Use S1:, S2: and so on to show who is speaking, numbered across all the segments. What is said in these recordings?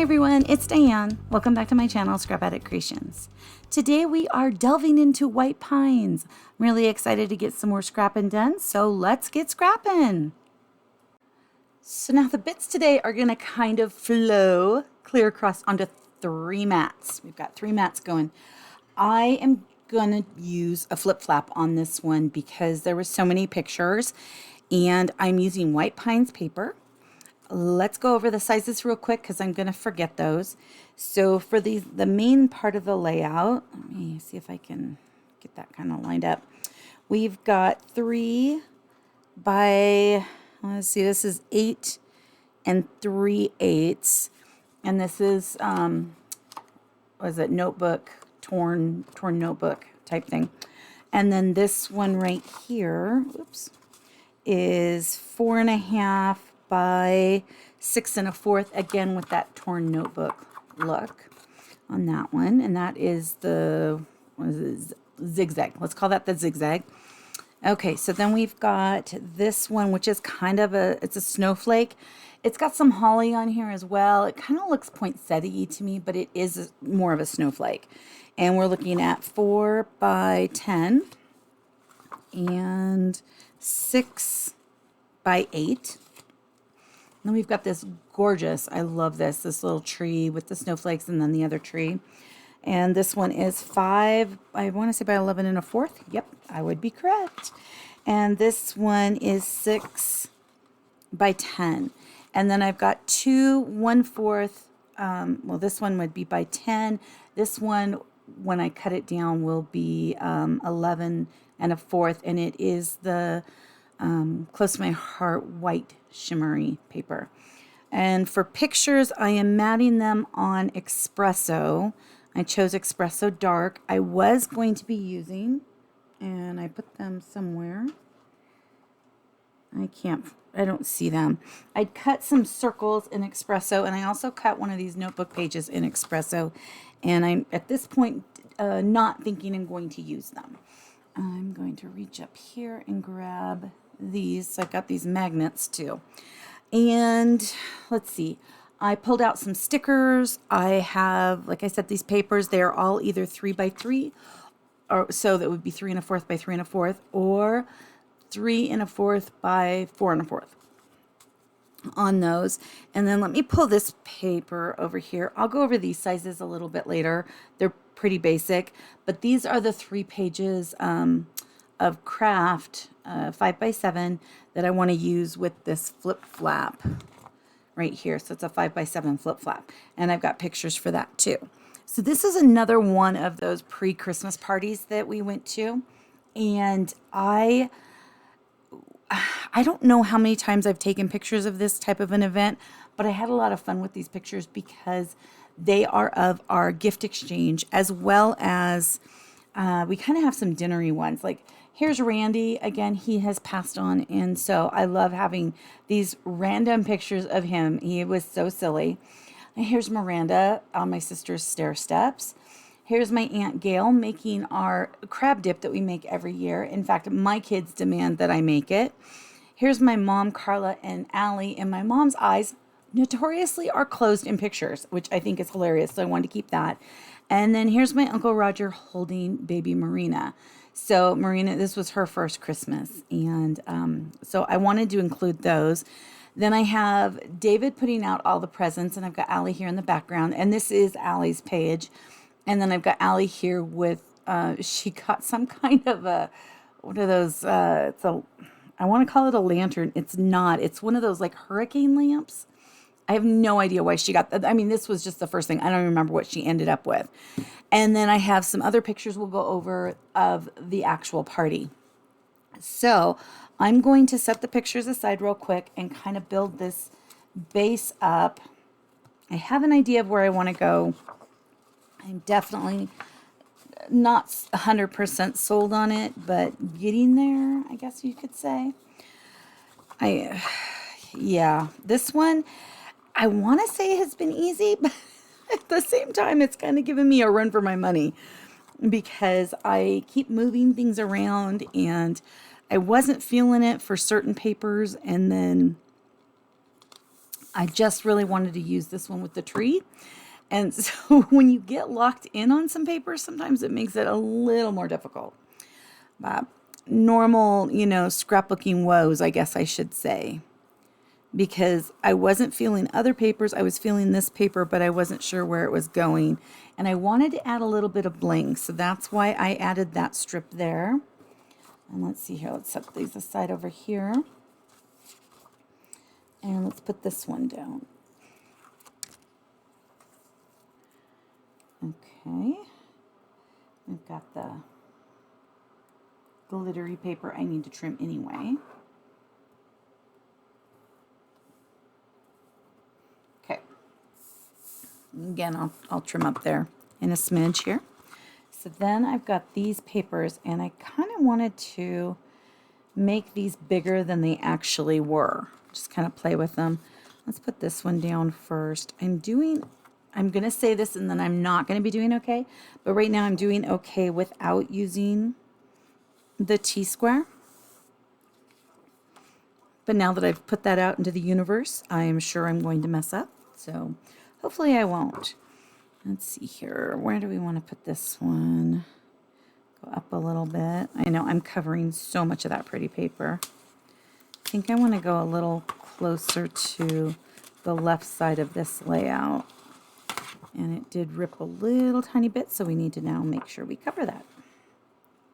S1: Hi everyone, it's Diane. Welcome back to my channel, Scrap Addict Creations. Today we are delving into white pines. I'm really excited to get some more scrapping done, so let's get scrapping. So now the bits today are gonna kind of flow clear across onto 3 mats. We've got 3 mats going. I am gonna use a flip flap on this one because there were so many pictures and I'm using white pines paper. Let's go over the sizes real quick because I'm going to forget those. So for the main part of the layout, let me see if I can get that kind of lined up. We've got 3 by, let's see, this is 8 and 3/8. And this is, what is it, notebook, torn notebook type thing. And then this one right here, oops, is 4.5 by 6 1/4, again with that torn notebook look on that one. And that is the, what is it, Zig Zag. Let's call that the Zig Zag. Okay, so then we've got this one, which is kind of it's a snowflake. It's got some holly on here as well. It kind of looks poinsettia to me, but it is more of a snowflake. And we're looking at 4 by 10 and 6 by 8. Then we've got this gorgeous, I love this little tree with the snowflakes and then the other tree. And this one is 5, I want to say by 11 1/4. Yep, I would be correct. And this one is 6 by 10. And then I've got 2 1/4, well, this one would be by 10. This one, when I cut it down, will be 11 1/4. And it is the close to my heart white shimmery paper. And for pictures, I am matting them on Espresso. I chose Espresso Dark. I was going to be using, and I put them somewhere. I don't see them. I'd cut some circles in Espresso, and I also cut one of these notebook pages in Espresso. And I'm at this point not thinking I'm going to use them. I'm going to reach up here and grab these. So I've got these magnets too. And let's see. I pulled out some stickers. I have, like I said, these papers. They're all either 3 by 3, or so that would be 3 1/4 by 3 1/4, or 3 1/4 by 4 1/4 on those. And then let me pull this paper over here. I'll go over these sizes a little bit later. They're pretty basic, but these are the 3 pages of Kraft 5 by 7 that I want to use with this flip flap right here. So it's a 5 by 7 flip flap, and I've got pictures for that too. So this is another one of those pre-Christmas parties that we went to, and I don't know how many times I've taken pictures of this type of an event, but I had a lot of fun with these pictures because they are of our gift exchange, as well as we kind of have some dinnery ones. Like here's Randy. Again, he has passed on, and so I love having these random pictures of him. He was so silly. And here's Miranda on my sister's stair steps. Here's my Aunt Gail making our crab dip that we make every year. In fact, my kids demand that I make it. Here's my mom, Carla, and Allie, and my mom's eyes notoriously are closed in pictures, which I think is hilarious, so I wanted to keep that. And then here's my Uncle Roger holding baby Marina. So Marina, this was her first Christmas, and so I wanted to include those. Then I have David putting out all the presents, and I've got Allie here in the background, and this is Allie's page. And then I've got Allie here with, she got some kind of what are those, I want to call it a lantern. It's not. It's one of those like hurricane lamps. I have no idea why she got that. I mean, this was just the first thing. I don't remember what she ended up with. And then I have some other pictures we'll go over of the actual party. So I'm going to set the pictures aside real quick and kind of build this base up. I have an idea of where I want to go. I'm definitely not 100% sold on it, but getting there, I guess you could say. Yeah, this one, I want to say has been easy, but at the same time, it's kind of giving me a run for my money because I keep moving things around and I wasn't feeling it for certain papers. And then I just really wanted to use this one with the tree. And so when you get locked in on some paper, sometimes it makes it a little more difficult. Normal, scrapbooking woes, I guess I should say. Because I wasn't feeling other papers. I was feeling this paper, but I wasn't sure where it was going. And I wanted to add a little bit of bling. So that's why I added that strip there. And let's see here. Let's set these aside over here. And let's put this one down. Okay. We've got the glittery paper I need to trim anyway. Okay. Again, I'll trim up there in a smidge here. So then I've got these papers, and I kind of wanted to make these bigger than they actually were. Just kind of play with them. Let's put this one down first. I'm going to say this and then I'm not going to be doing okay. But right now I'm doing okay without using the T-square. But now that I've put that out into the universe, I am sure I'm going to mess up. So hopefully I won't. Let's see here. Where do we want to put this one? Go up a little bit. I know I'm covering so much of that pretty paper. I think I want to go a little closer to the left side of this layout. And it did rip a little tiny bit, so we need to now make sure we cover that.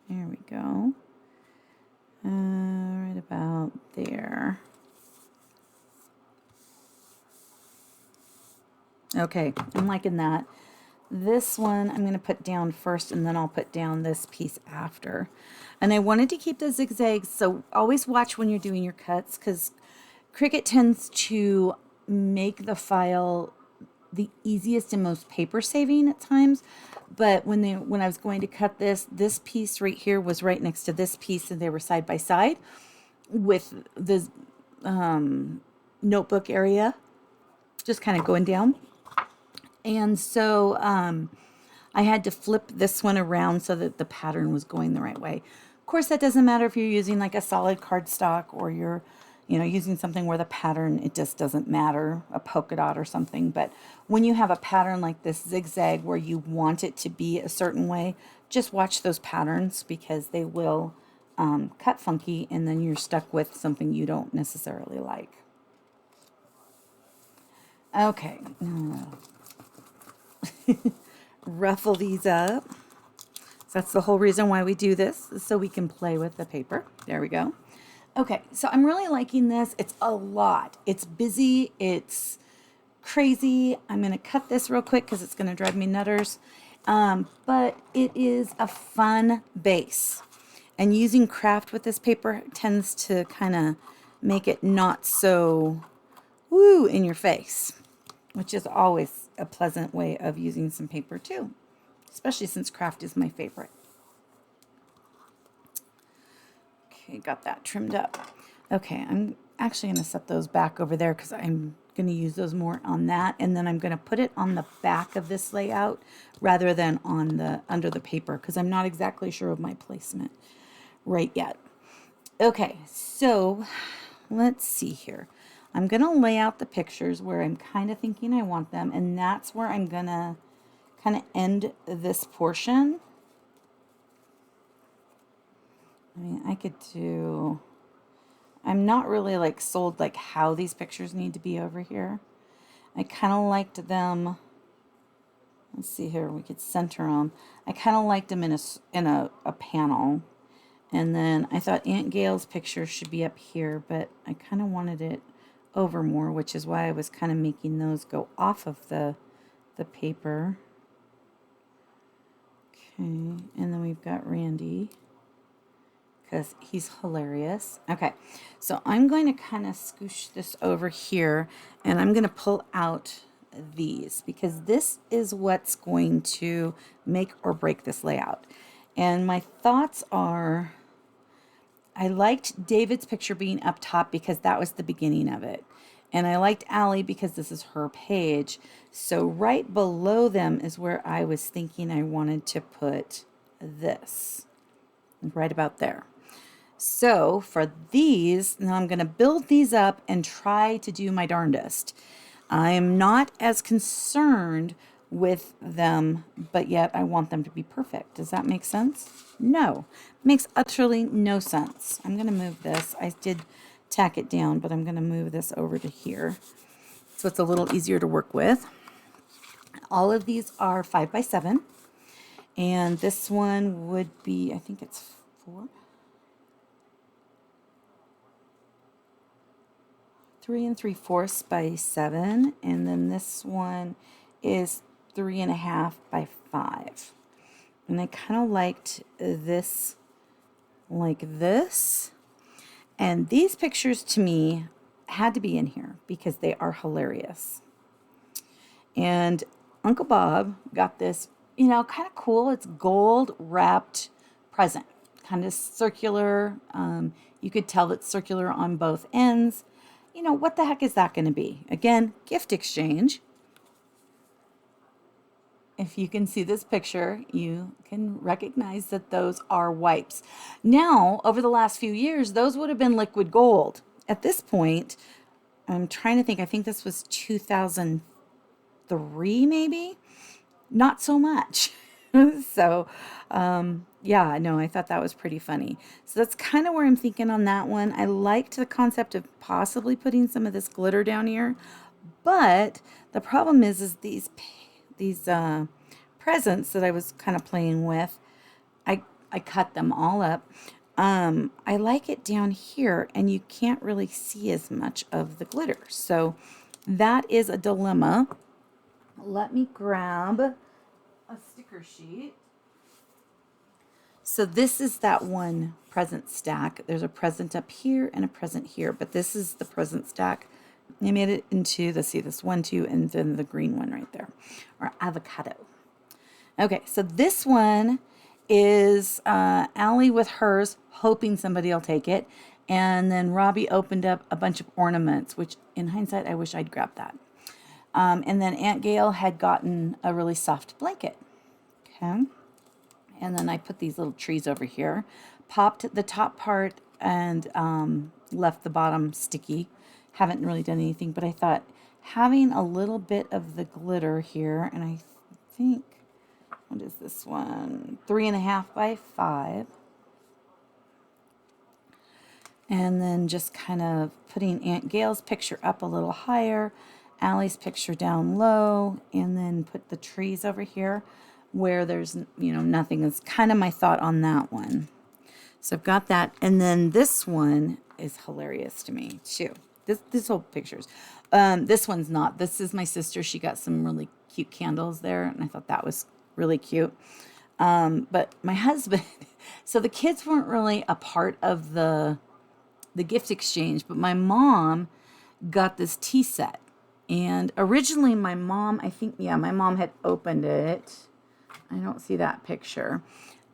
S1: There we go. Right about there. Okay, I'm liking that. This one I'm going to put down first, and then I'll put down this piece after. And I wanted to keep the zigzags, so always watch when you're doing your cuts, because Cricut tends to make the file the easiest and most paper saving at times. But when I was going to cut this piece right here was right next to this piece, and they were side by side with the notebook area just kind of going down. And so I had to flip this one around so that the pattern was going the right way. Of course, that doesn't matter if you're using like a solid cardstock or you're using something where the pattern, it just doesn't matter, a polka dot or something. But when you have a pattern like this zigzag where you want it to be a certain way, just watch those patterns, because they will cut funky, and then you're stuck with something you don't necessarily like. Okay. Ruffle these up. So that's the whole reason why we do this, is so we can play with the paper. There we go. Okay, so I'm really liking this. It's a lot. It's busy. It's crazy. I'm going to cut this real quick because it's going to drive me nutters. But it is a fun base. And using Kraft with this paper tends to kind of make it not so woo in your face, which is always a pleasant way of using some paper too, especially since Kraft is my favorite. Okay, got that trimmed up. Okay, I'm actually going to set those back over there because I'm going to use those more on that, and then I'm going to put it on the back of this layout rather than on the under the paper, because I'm not exactly sure of my placement right yet. Okay, so let's see here. I'm going to lay out the pictures where I'm kind of thinking I want them, and that's where I'm going to kind of end this portion. I mean, I could do, I'm not really like sold like how these pictures need to be over here. I kind of liked them, let's see here, we could center them. I kind of liked them in a panel. And then I thought Aunt Gail's picture should be up here, but I kind of wanted it over more, which is why I was kind of making those go off of the paper. Okay, and then we've got Randy, because he's hilarious. Okay, so I'm going to kind of scoosh this over here, and I'm going to pull out these, because this is what's going to make or break this layout. And my thoughts are, I liked David's picture being up top because that was the beginning of it. And I liked Allie because this is her page. So right below them is where I was thinking I wanted to put this. Right about there. So for these, now I'm going to build these up and try to do my darndest. I'm not as concerned with them, but yet I want them to be perfect. Does that make sense? No, makes utterly no sense. I'm going to move this. I did tack it down, but I'm going to move this over to here so it's a little easier to work with. All of these are 5 by 7, and this one would be, I think it's 4. 3 3/4 by 7, and then this one is 3.5 by 5. And I kind of liked this like this. And these pictures to me had to be in here because they are hilarious. And Uncle Bob got this, kind of cool. It's gold wrapped present, kind of circular. You could tell it's circular on both ends. What the heck is that going to be? Again, gift exchange. If you can see this picture, you can recognize that those are wipes. Now, over the last few years, those would have been liquid gold. At this point, I'm trying to think, I think this was 2003, maybe? Not so much. So, yeah, no, I thought that was pretty funny. So that's kind of where I'm thinking on that one. I liked the concept of possibly putting some of this glitter down here, but the problem is these presents that I was kind of playing with, I cut them all up. I like it down here, and you can't really see as much of the glitter. So that is a dilemma. Let me grab a sticker sheet. So this is that one present stack. There's a present up here and a present here, but this is the present stack. I made it into, let's see, this 1, 2, and then the green one right there, or avocado. Okay, so this one is Allie with hers, hoping somebody will take it. And then Robbie opened up a bunch of ornaments, which in hindsight, I wish I'd grabbed that. And then Aunt Gail had gotten a really soft blanket. Okay. And then I put these little trees over here, popped the top part and left the bottom sticky. Haven't really done anything, but I thought having a little bit of the glitter here, and I think, what is this one? 3.5 by 5. And then just kind of putting Aunt Gail's picture up a little higher, Allie's picture down low, and then put the trees over here where there's, nothing. Is kind of my thought on that one. So I've got that. And then this one is hilarious to me too. This whole pictures. This one's not. This is my sister. She got some really cute candles there, and I thought that was really cute. But my husband, so the kids weren't really a part of the gift exchange, but my mom got this tea set. And originally my mom, my mom had opened it. I don't see that picture.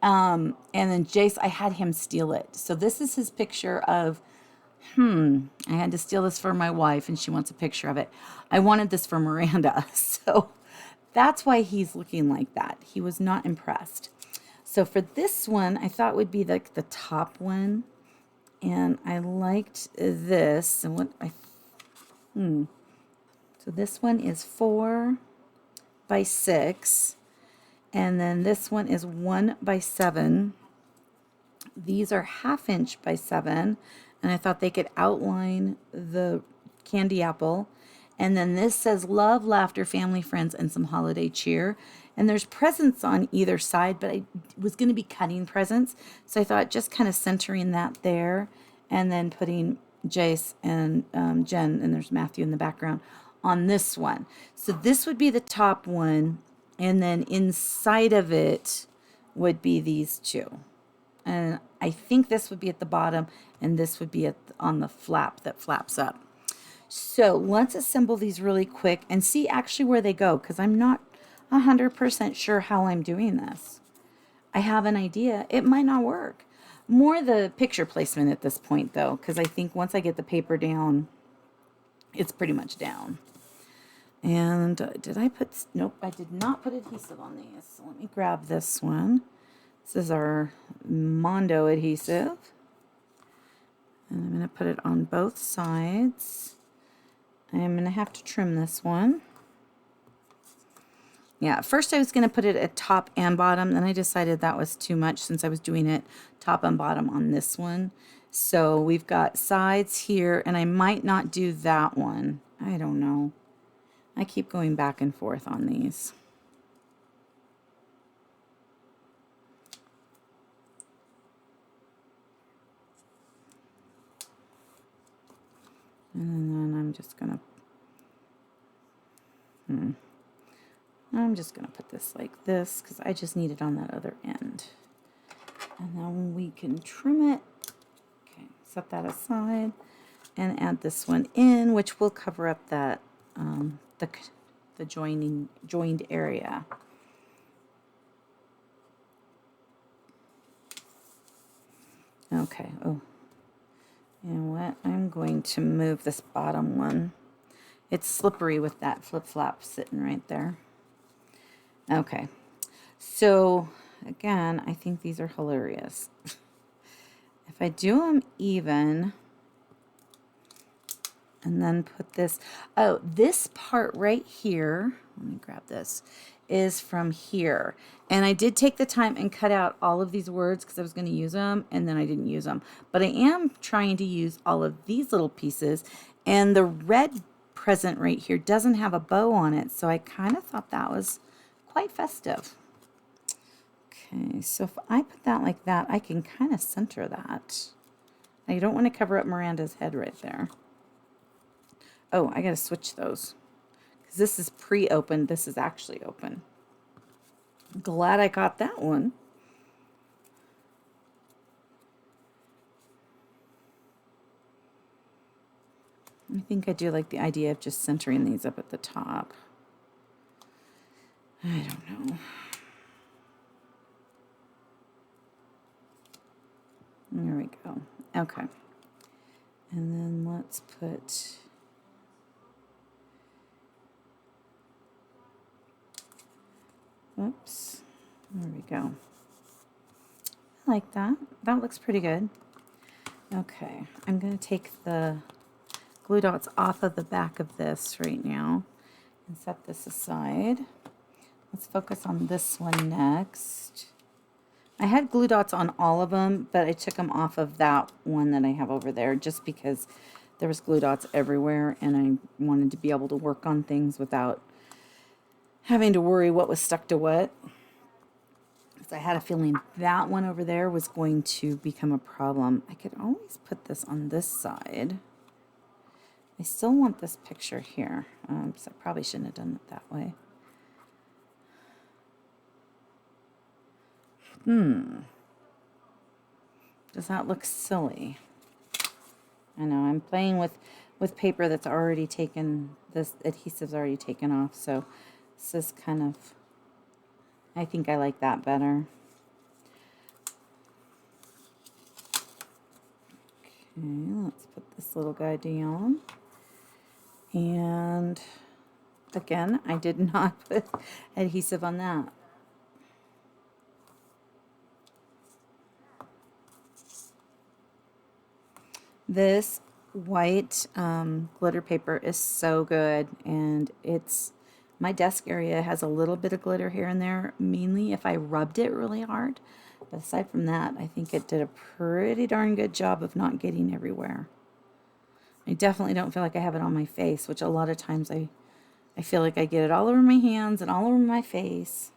S1: And then Jace, I had him steal it. So this is his picture of, I had to steal this for my wife, and she wants a picture of it. I wanted this for Miranda. So that's why he's looking like that. He was not impressed. So for this one, I thought would be like the top one. And I liked this. And so this one is 4 by 6. And then this one is 1 by 7. These are 1/2 inch by 7. And I thought they could outline the candy apple. And then this says love, laughter, family, friends, and some holiday cheer. And there's presents on either side, but I was going to be cutting presents. So I thought just kind of centering that there and then putting Jace and Jen, and there's Matthew in the background, on this one. So this would be the top one. And then inside of it would be these two. And I think this would be at the bottom, and this would be on the flap that flaps up. So let's assemble these really quick and see actually where they go, because I'm not 100% sure how I'm doing this. I have an idea. It might not work. More the picture placement at this point, though, because I think once I get the paper down, it's pretty much down. And did I put, nope, I did not put adhesive on these. So let me grab this one. This is our Mondo adhesive. And I'm going to put it on both sides. I'm going to have to trim this one. Yeah, at first I was going to put it at top and bottom. Then I decided that was too much since I was doing it top and bottom on this one. So we've got sides here, and I might not do that one. I don't know. I keep going back and forth on these. And then I'm just gonna put this like this because I just need it on that other end. And then we can trim it. Okay, set that aside and add this one in, which will cover up that the joined area. Okay. Oh, you know what? I'm going to move this bottom one. It's slippery with that flip-flap sitting right there. Okay. So, again, I think these are hilarious. If I do them even, and then put this, oh, this part right here, let me grab this, is from here. And I did take the time and cut out all of these words because I was going to use them, and then I didn't use them. But I am trying to use all of these little pieces, and the red present right here doesn't have a bow on it, so I kind of thought that was quite festive. Okay, so if I put that like that, I can kind of center that. Now, you don't want to cover up Miranda's head right there. Oh, I got to switch those. Because this is pre-opened. This is actually open. Glad I caught that one. I think I do like the idea of just centering these up at the top. I don't know. There we go. Okay. And then let's put... Oops. There we go. I like that. That looks pretty good. Okay. I'm going to take the glue dots off of the back of this right now and set this aside. Let's focus on this one next. I had glue dots on all of them, but I took them off of that one that I have over there just because there was glue dots everywhere and I wanted to be able to work on things without having to worry what was stuck to what. So I had a feeling that one over there was going to become a problem. I could always put this on this side. I still want this picture here, so I probably shouldn't have done it that way. Does that look silly? I know, I'm playing with paper that's already taken, this adhesive's already taken off, so this is kind of, I think I like that better. Okay, let's put this little guy down. And again, I did not put adhesive on that. This white glitter paper is so good, and my desk area has a little bit of glitter here and there, mainly if I rubbed it really hard. But aside from that, I think it did a pretty darn good job of not getting everywhere. I definitely don't feel like I have it on my face, which a lot of times I feel like I get it all over my hands and all over my face.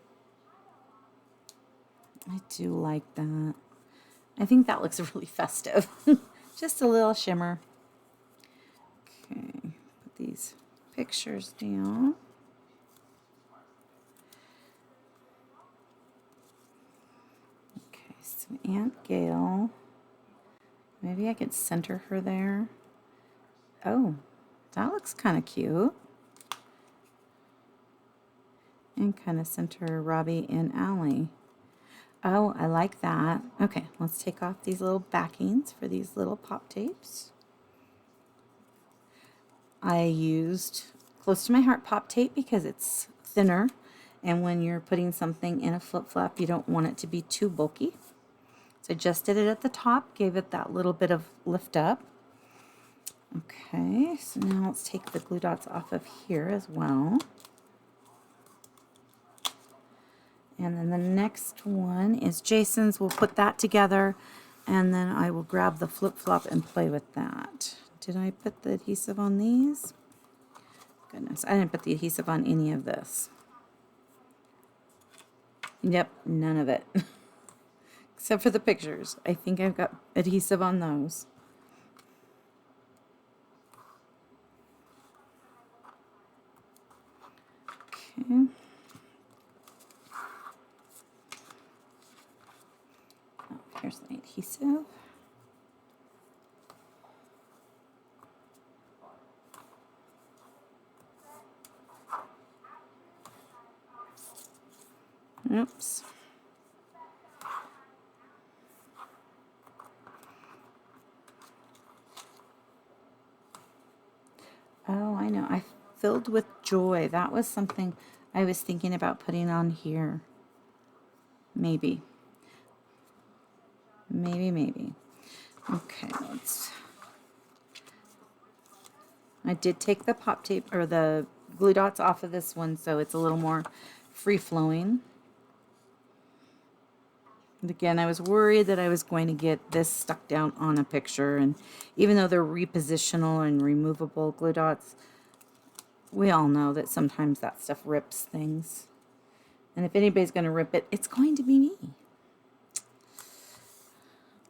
S1: I do like that. I think that looks really festive. Just a little shimmer. Okay, put these pictures down. Okay, so Aunt Gail. Maybe I could center her there. Oh, that looks kind of cute. And kind of center Robbie and Allie. Oh, I like that. Okay, let's take off these little backings for these little pop tapes. I used close to my heart pop tape because it's thinner, and when you're putting something in a flip flap, you don't want it to be too bulky. So I just did it at the top, gave it that little bit of lift up. Okay, so now let's take the glue dots off of here as well. And then the next one is Jason's. We'll put that together, and then I will grab the flip-flop and play with that. Did I put the adhesive on these? Goodness, I didn't put the adhesive on any of this. Yep, none of it. Except for the pictures. I think I've got adhesive on those. Okay. Oh, here's the adhesive. Oops. Oh, I know. I filled with joy. That was something I was thinking about putting on here. Maybe. Maybe. Okay, I did take the pop tape or the glue dots off of this one, so it's a little more free-flowing. And again, I was worried that I was going to get this stuck down on a picture, and even though they're repositional and removable glue dots, we all know that sometimes that stuff rips things. And if anybody's going to rip it, it's going to be me.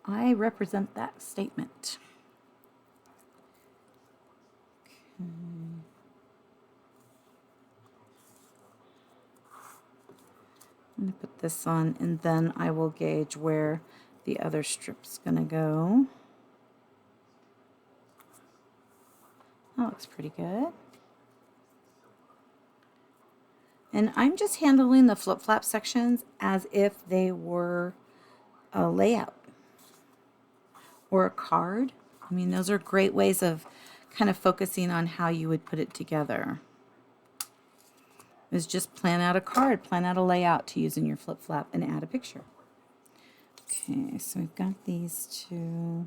S1: I represent that statement. Okay. I'm going to put this on, and then I will gauge where the other strip's going to go. That looks pretty good. And I'm just handling the flip-flap sections as if they were a layout or a card. I mean, those are great ways of kind of focusing on how you would put it together. Is just plan out a card, plan out a layout to use in your flip-flap and add a picture. Okay, so we've got these two.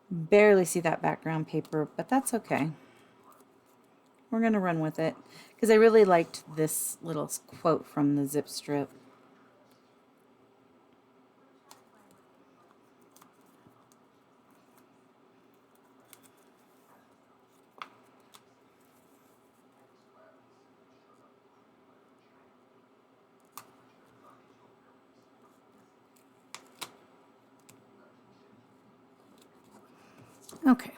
S1: Barely see that background paper, but that's okay. We're going to run with it because I really liked this little quote from the zip strip. Okay.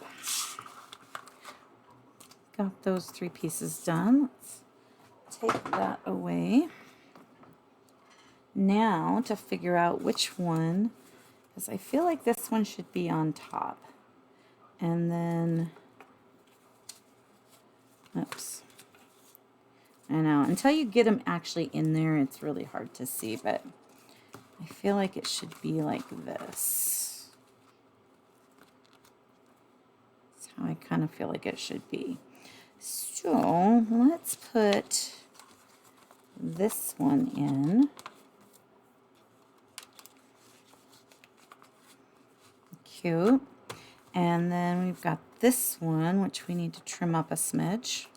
S1: Got those 3 pieces done. Let's take that away. Now to figure out which one, because I feel like this one should be on top. And then, oops. I know, until you get them actually in there, it's really hard to see, but I feel like it should be like this. That's how I kind of feel like it should be. So let's put this one in. Cute. And then we've got this one, which we need to trim up a smidge.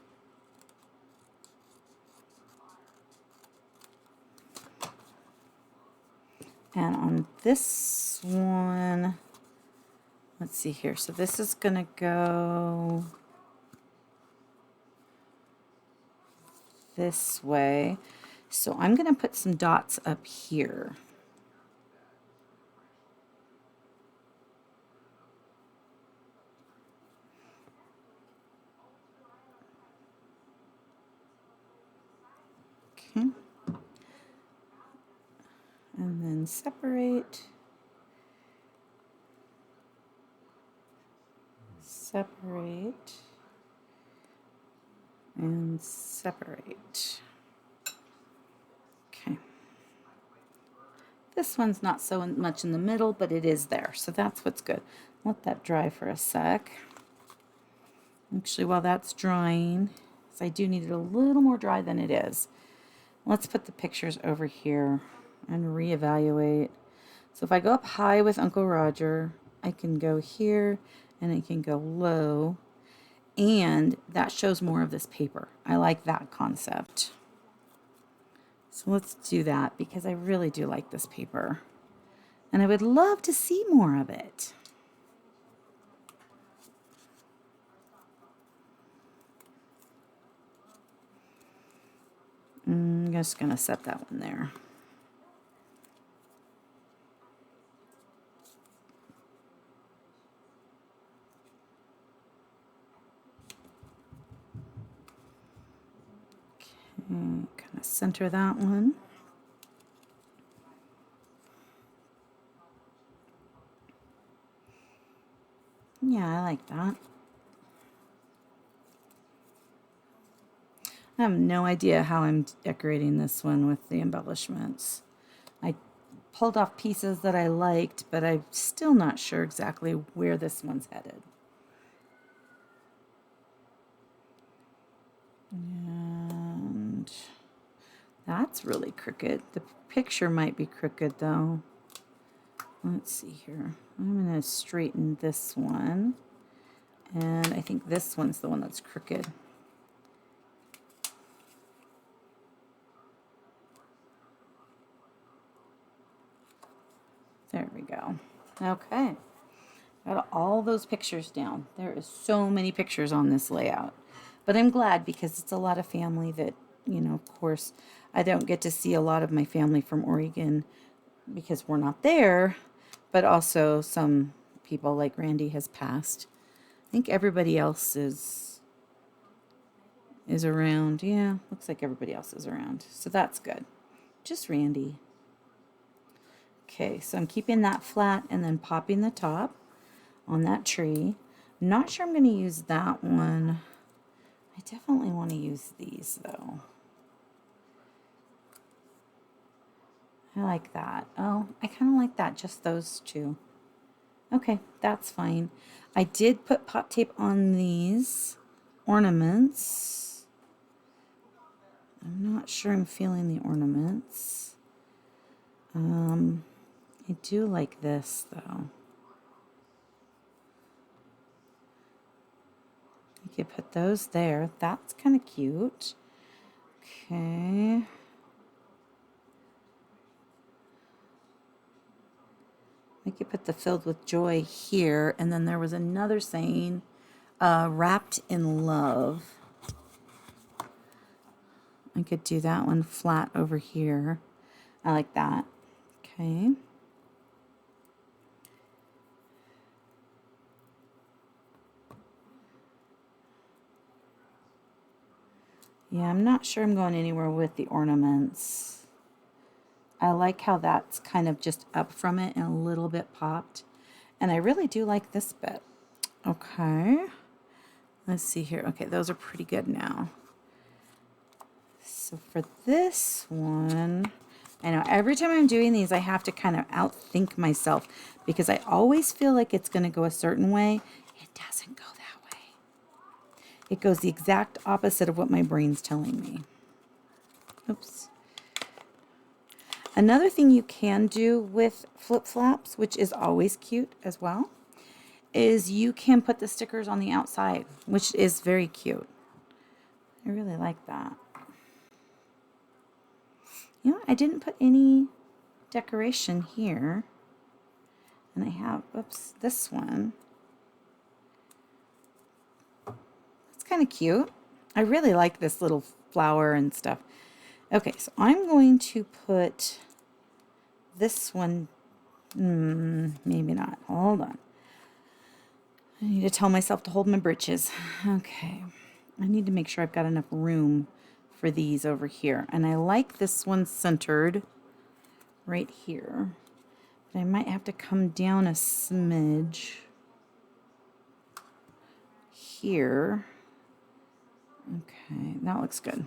S1: And on this one, let's see here. So this is going to go this way. So I'm going to put some dots up here. Okay. And then separate. Separate. And separate. Okay. This one's not so much in the middle, but it is there, so that's what's good. Let that dry for a sec. Actually, while that's drying, so I do need it a little more dry than it is. Let's put the pictures over here and reevaluate. So if I go up high with Uncle Roger, I can go here and I can go low, and that shows more of this paper. I like that concept. So let's do that because I really do like this paper. And I would love to see more of it. I'm just going to set that one there. Okay, kind of center that one. Yeah, I like that. I have no idea how I'm decorating this one with the embellishments. I pulled off pieces that I liked, but I'm still not sure exactly where this one's headed. And that's really crooked. The picture might be crooked though. Let's see here. I'm going to straighten this one. And I think this one's the one that's crooked. There we go. Okay. Got all those pictures down. There is so many pictures on this layout. But I'm glad because it's a lot of family that, you know, of course, I don't get to see a lot of my family from Oregon because we're not there, but also some people like Randy has passed. I think everybody else is around. Yeah, looks like everybody else is around. So that's good. Just Randy. Okay, so I'm keeping that flat and then popping the top on that tree. Not sure I'm going to use that one. I definitely want to use these though. I like that. Oh, I kind of like that, just those two. Okay, that's fine. I did put pop tape on these ornaments. I'm not sure I'm feeling the ornaments. I do like this though. You could put those there. That's kind of cute. Okay. I could put the filled with joy here, and then there was another saying, wrapped in love. I could do that one flat over here. I like that. Okay. Yeah, I'm not sure I'm going anywhere with the ornaments. I like how that's kind of just up from it and a little bit popped. And I really do like this bit. Okay. Let's see here. Okay, those are pretty good now. So for this one, I know every time I'm doing these, I have to kind of outthink myself because I always feel like it's going to go a certain way. It doesn't go that way. It goes the exact opposite of what my brain's telling me. Oops. Another thing you can do with flip-flaps, which is always cute as well, is you can put the stickers on the outside, which is very cute. I really like that. You know, I didn't put any decoration here. And I have, oops, this one. It's kind of cute. I really like this little flower and stuff. Okay, so I'm going to put this one, maybe not. Hold on. I need to tell myself to hold my britches. Okay. I need to make sure I've got enough room for these over here. And I like this one centered right here. But I might have to come down a smidge here. Okay, that looks good.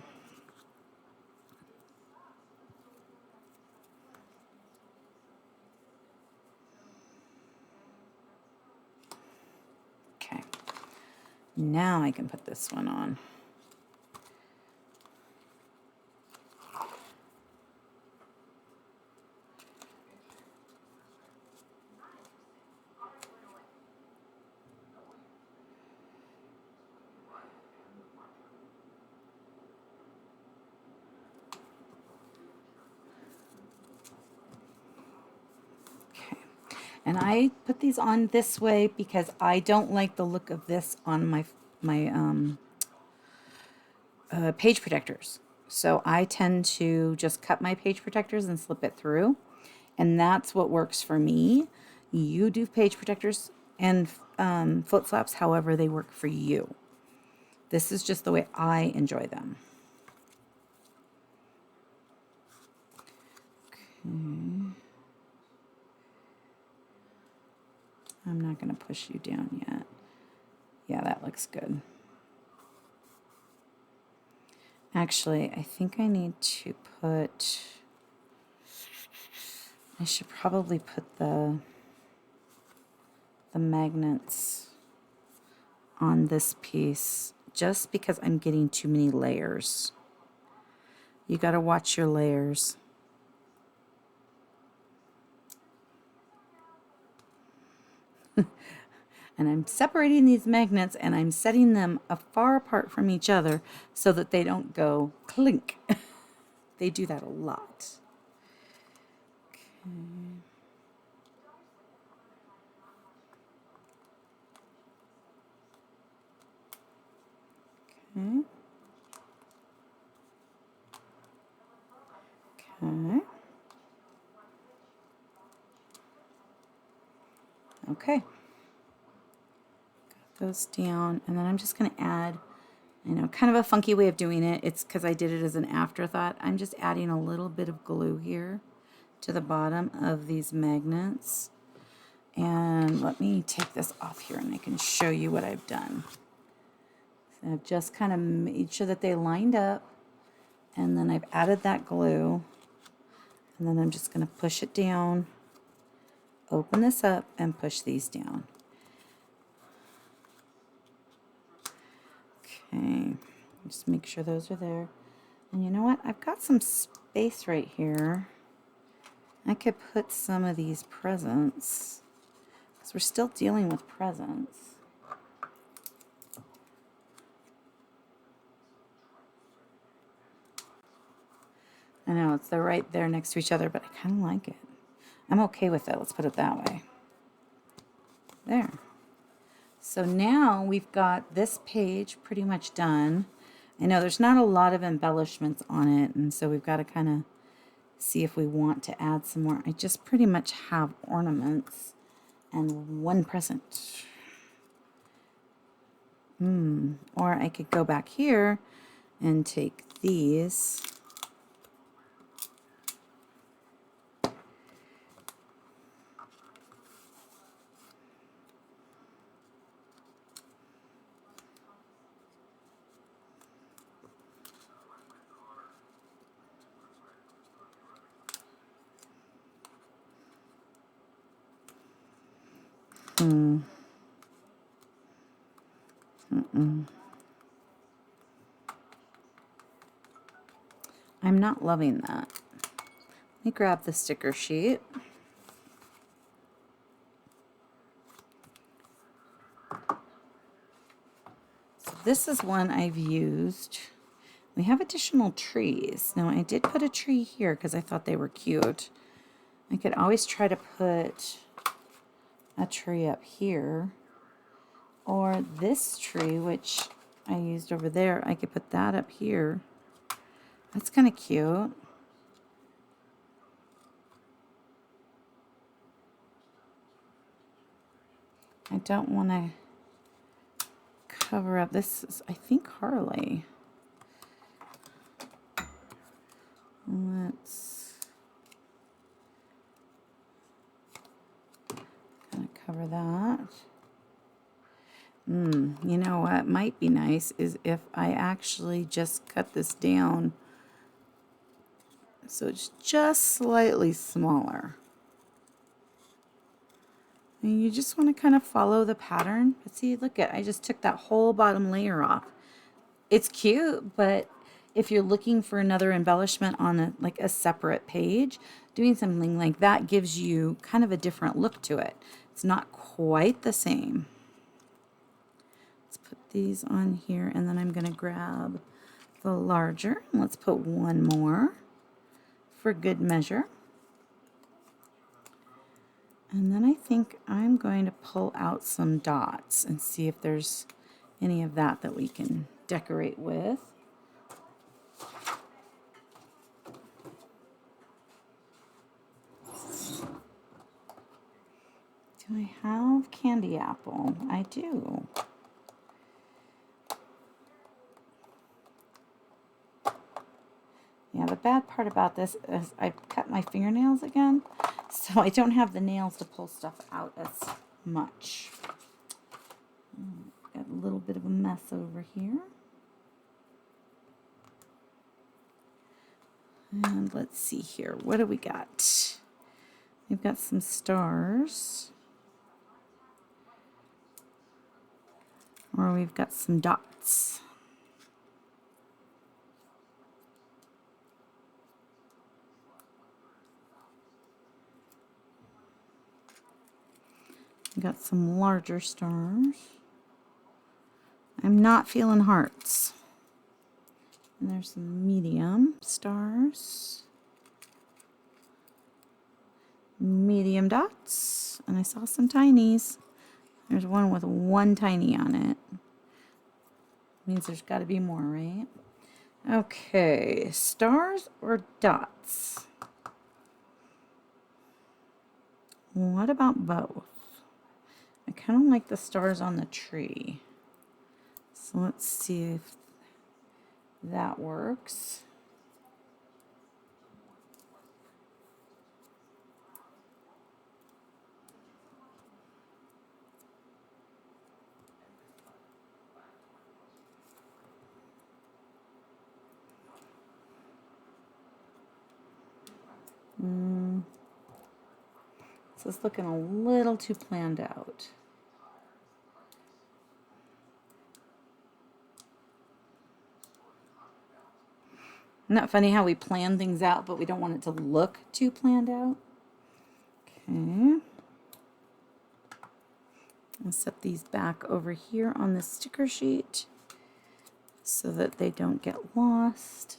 S1: Okay. Now I can put this one on. And I put these on this way because I don't like the look of this on my page protectors. So I tend to just cut my page protectors and slip it through. And that's what works for me. You do page protectors and foot flaps however they work for you. This is just the way I enjoy them. Okay. I'm not going to push you down yet. Yeah, that looks good. Actually, I think I need to put... I should probably put the magnets on this piece just because I'm getting too many layers. You got to watch your layers. And I'm separating these magnets and I'm setting them far apart from each other so that they don't go clink. They do that a lot. Okay. Okay. Okay. Got those down, and then I'm just going to add, kind of a funky way of doing it. It's because I did it as an afterthought. I'm just adding a little bit of glue here to the bottom of these magnets. And let me take this off here and I can show you what I've done. So I've just kind of made sure that they lined up, and then I've added that glue, and then I'm just going to push it down, open this up, and push these down. Okay, just make sure those are there. And you know what? I've got some space right here. I could put some of these presents, because we're still dealing with presents. I know, they're right there next to each other, but I kind of like it. I'm okay with it. Let's put it that way. There. So now we've got this page pretty much done. I know there's not a lot of embellishments on it, and so we've got to kind of see if we want to add some more. I just pretty much have ornaments and one present. Or I could go back here and take these. I'm not loving that. Let me grab the sticker sheet. So this is one I've used. We have additional trees. Now I did put a tree here because I thought they were cute. I could always try to put a tree up here. Or this tree, which I used over there, I could put that up here. That's kind of cute. I don't want to cover up. This is, I think, Harley. Let's kind of cover that. You know what might be nice is if I actually just cut this down so it's just slightly smaller. And you just want to kind of follow the pattern. But see, look at, I just took that whole bottom layer off. It's cute, but if you're looking for another embellishment on like a separate page, doing something like that gives you kind of a different look to it. It's not quite the same. Let's put these on here, and then I'm going to grab the larger. Let's put one more for good measure. And then I think I'm going to pull out some dots and see if there's any of that that we can decorate with. Do I have candy apple? I do. Yeah, the bad part about this is I cut my fingernails again, so I don't have the nails to pull stuff out as much. Got a little bit of a mess over here. And let's see here. What do we got? We've got some stars. Or we've got some dots. We've got some larger stars. I'm not feeling hearts. And there's some medium stars. Medium dots. And I saw some tinies. There's one with one tiny on it. Means there's got to be more, right? Okay, stars or dots? What about both? I kind of like the stars on the tree. So let's see if that works. This is looking a little too planned out. Isn't that funny how we plan things out, but we don't want it to look too planned out? Okay. I'll set these back over here on the sticker sheet so that they don't get lost.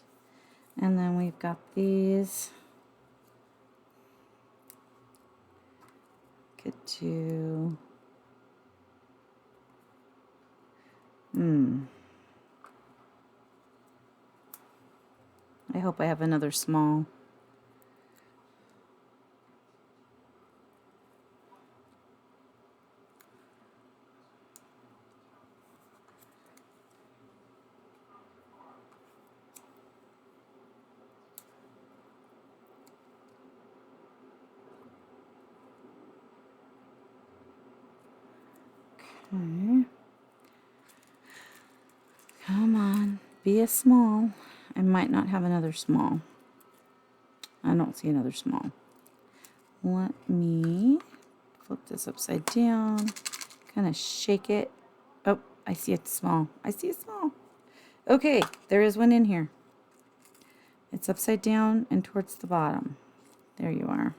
S1: And then we've got these. Could do... I hope I have another small. Okay. Come on, be a small. I might not have another small. I don't see another small. Let me flip this upside down, kind of shake it. Oh, I see a small. I see a small. Okay, there is one in here. It's upside down and towards the bottom. There you are.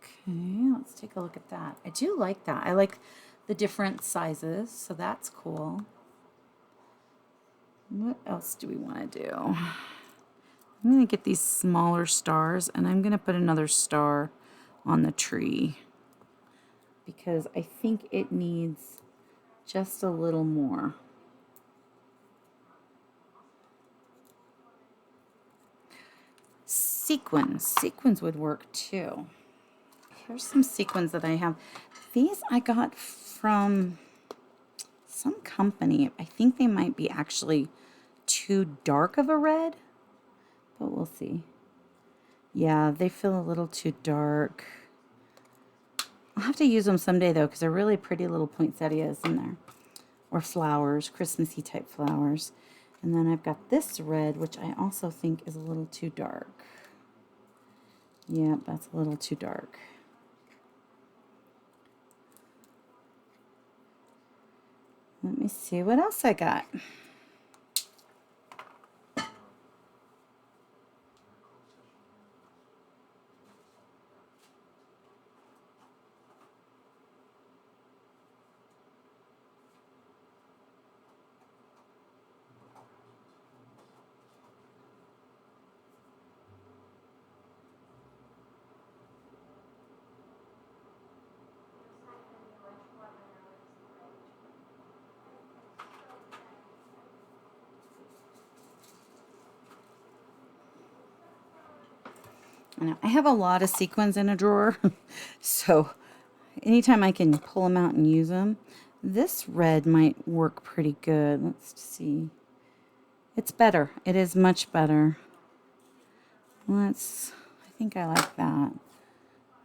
S1: Okay, let's take a look at that. I do like that. I like the different sizes, so that's cool. What else do we want to do? I'm going to get these smaller stars, and I'm going to put another star on the tree because I think it needs just a little more. Sequins. Sequins would work too. Here's some sequins that I have. These I got from some company. I think they might be actually too dark of a red, but we'll see. Yeah, they feel a little too dark. I'll have to use them someday though, because they're really pretty little poinsettias in there. Or flowers, Christmassy type flowers. And then I've got this red, which I also think is a little too dark. Yeah, that's a little too dark. Let me see what else I got. I have a lot of sequins in a drawer, so anytime I can pull them out and use them. This red might work pretty good. Let's see. It's better. It is much better. I think I like that.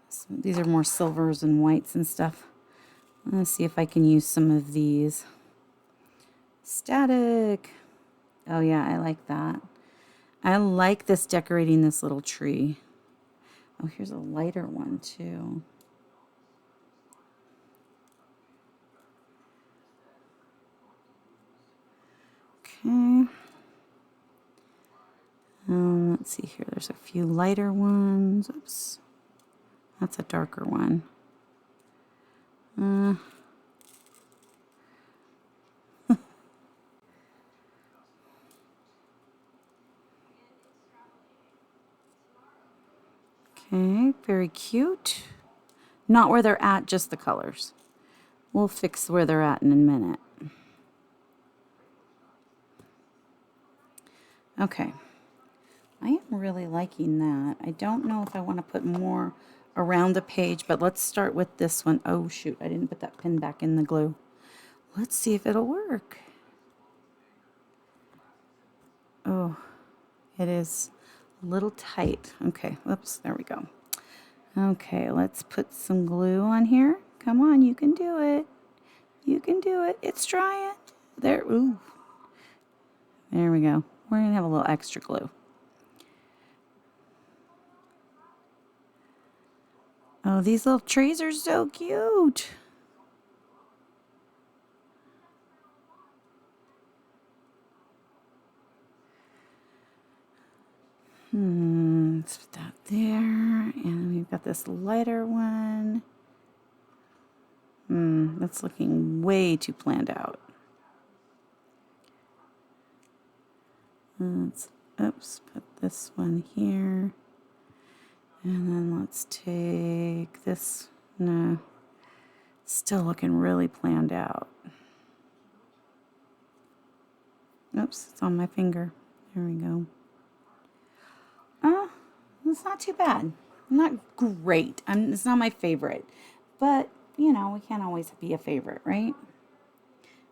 S1: So these are more silvers and whites and stuff. Let's see if I can use some of these. Static. Oh yeah, I like that. I like this decorating this little tree. Oh, here's a lighter one too. Okay. Let's see here. There's a few lighter ones. Oops. That's a darker one. Okay, very cute. Not where they're at, just the colors. We'll fix where they're at in a minute. Okay. I am really liking that. I don't know if I want to put more around the page, but let's start with this one. Oh, shoot. I didn't put that pin back in the glue. Let's see if it'll work. Oh, it is a little tight. Okay, whoops, there we go. Okay, let's put some glue on here. Come on, you can do it. You can do it. It's drying. There, ooh. There we go. We're going to have a little extra glue. Oh, these little trees are so cute. Let's put that there. And we've got this lighter one. That's looking way too planned out. Let's, oops, put this one here. And then let's take this. No, still looking really planned out. Oops, it's on my finger. There we go. It's not too bad. Not great. It's not my favorite. But, you know, we can't always be a favorite, right?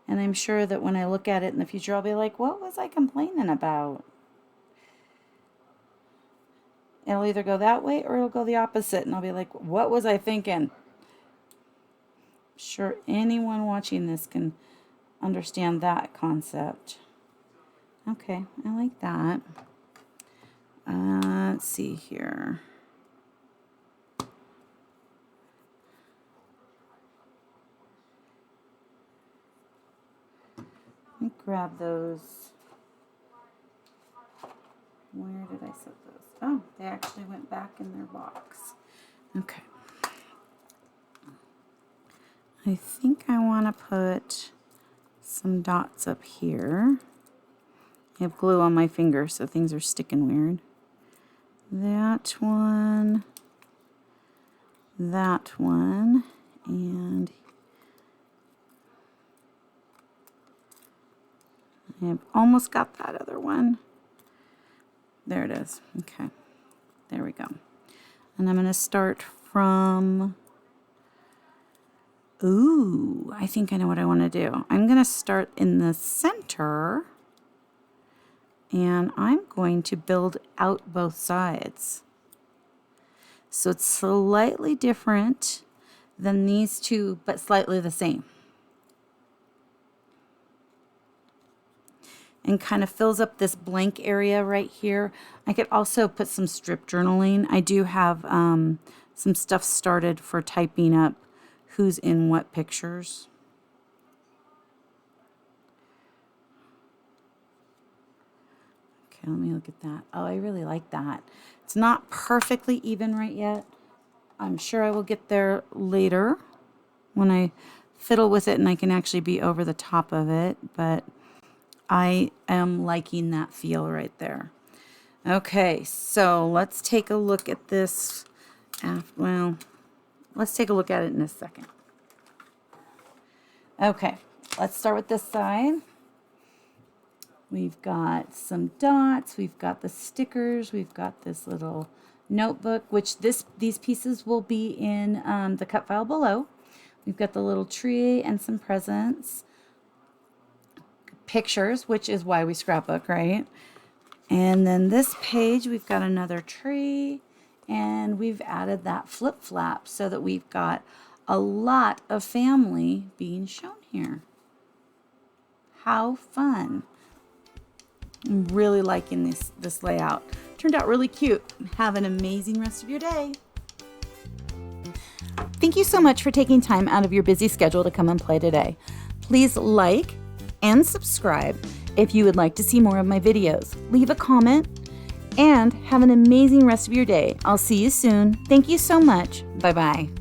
S1: And I'm sure that when I look at it in the future, I'll be like, what was I complaining about? It'll either go that way or it'll go the opposite. And I'll be like, what was I thinking? Sure, anyone watching this can understand that concept. Okay, I like that. Let's see here. Let me grab those. Where did I set those? Oh, they actually went back in their box. Okay. I think I want to put some dots up here. I have glue on my finger, so things are sticking weird. That one, and I've almost got that other one. There it is. Okay, there we go. And I'm going to start from, ooh, I think I know what I want to do. I'm going to start in the center. And I'm going to build out both sides. So it's slightly different than these two, but slightly the same. And kind of fills up this blank area right here. I could also put some strip journaling. I do have some stuff started for typing up who's in what pictures. Okay, let me look at that. Oh, I really like that. It's not perfectly even right yet. I'm sure I will get there later when I fiddle with it and I can actually be over the top of it, but I am liking that feel right there. Okay, so let's take a look at this. Well, let's take a look at it in a second. Okay, let's start with this side. We've got some dots, we've got the stickers, we've got this little notebook, which these pieces will be in the cut file below. We've got the little tree and some presents. Pictures, which is why we scrapbook, right? And then this page, we've got another tree, and we've added that flip flap so that we've got a lot of family being shown here. How fun. I'm really liking this layout. Turned out really cute. Have an amazing rest of your day. Thank you so much for taking time out of your busy schedule to come and play today. Please like and subscribe if you would like to see more of my videos. Leave a comment and have an amazing rest of your day. I'll see you soon. Thank you so much. Bye-bye.